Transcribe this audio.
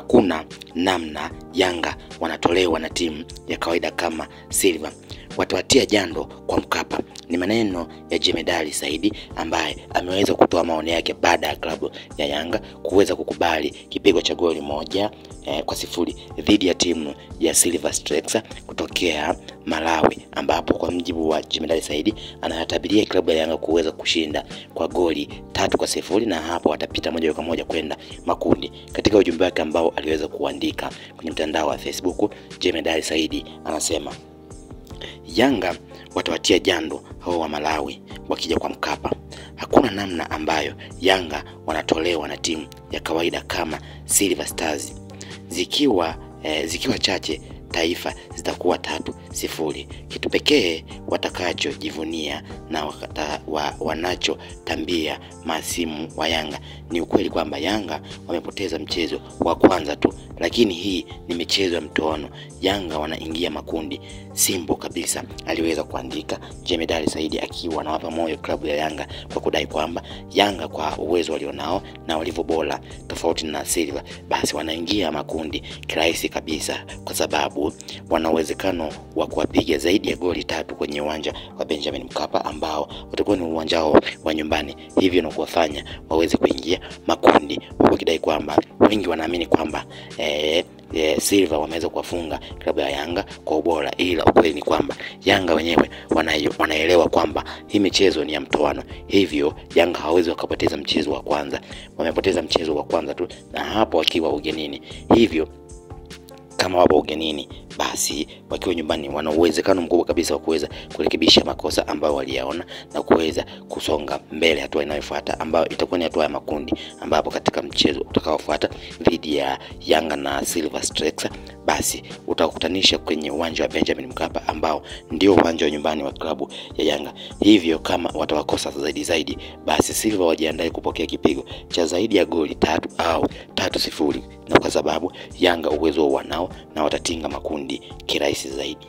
hakuna namna Yanga wanatolewa na timu ya kawaida kama Silver. Watawatia jando kwa Mkapa. Ni maneno ya Jemedari Saidi ambaye ameweza kutoa maoni yake baada ya klabu ya Yanga kuweza kukubali kipigo cha goli 1-0 dhidi ya timu ya Silver Strikers kutokea Malawi, ambapo kwa mjibu wa Jemedari Saidi anatabiria klabu ya Yanga kuweza kushinda kwa goli 3-0 na hapo watapita moja kwa moja kwenda makundi. Katika ujumbe wake ambao aliweza kuandika kwenye mtandao wa Facebook, Jemedari Saidi anasema Yanga watawatia jando hao wa Malawi wakija kwa Mkapa. Hakuna namna ambayo Yanga wanatolewa na timu ya kawaida kama Silver Stars. Zikiwa chache Taifa zitakuwa 3-0. Kitu pekee watakachojivunia na wanachotambia masimu wa Yanga ni ukweli kwamba Yanga wamepoteza mchezo wa kwanza tu, lakini hii ni michezo ya mtoano. Yanga wanaingia makundi. Simbo kabisa, aliweza kuandika Jemedari Saidi akiwa anawapa moyo klabu ya Yanga kwa kudai kwamba Yanga kwa uwezo walionao na walivyo bora tofauti na Silver, basi wanaingia makundi kirahisi kabisa, kwa sababu wana uwezekano wa kuwapiga zaidi ya goli 3 kwenye uwanja wa Benjamin Mkapa ambao utakuwa ni uwanja wa nyumbani, hivyo na kuwafanya waweze kuingia makundi, wakidai kwamba wengi wanaamini kwamba Silver wameweza kuwafunga klabu ya Yanga kwa ubora, ila ukweli ni kwamba Yanga wenyewe wanaelewa kwamba hii michezo ni ya mtoano, hivyo Yanga hawezi wakapoteza mchezo wa kwanza. Wamepoteza mchezo wa kwanza tu, na hapo wakiwa ugenini. Hivyo kama wapo ugenini, basi wakiwa nyumbani wana uwezekano mkubwa kabisa wa kuweza kurekebisha makosa ambayo waliyaona na kuweza kusonga mbele hatua inayofuata, ambayo itakuwa ni hatua ya makundi, ambapo katika mchezo utakaofuata dhidi ya Yanga na Silver Strikers, basi utakutanisha kwenye uwanja wa Benjamin Mkapa ambao ndio uwanja wa nyumbani wa klabu ya Yanga. Hivyo kama watawakosa zaidi, basi Silver wajiandae kupokea kipigo cha zaidi ya goli 3 au 3-0, na kwa sababu Yanga uwezo wanao na watatinga makundi kirahisi zaidi.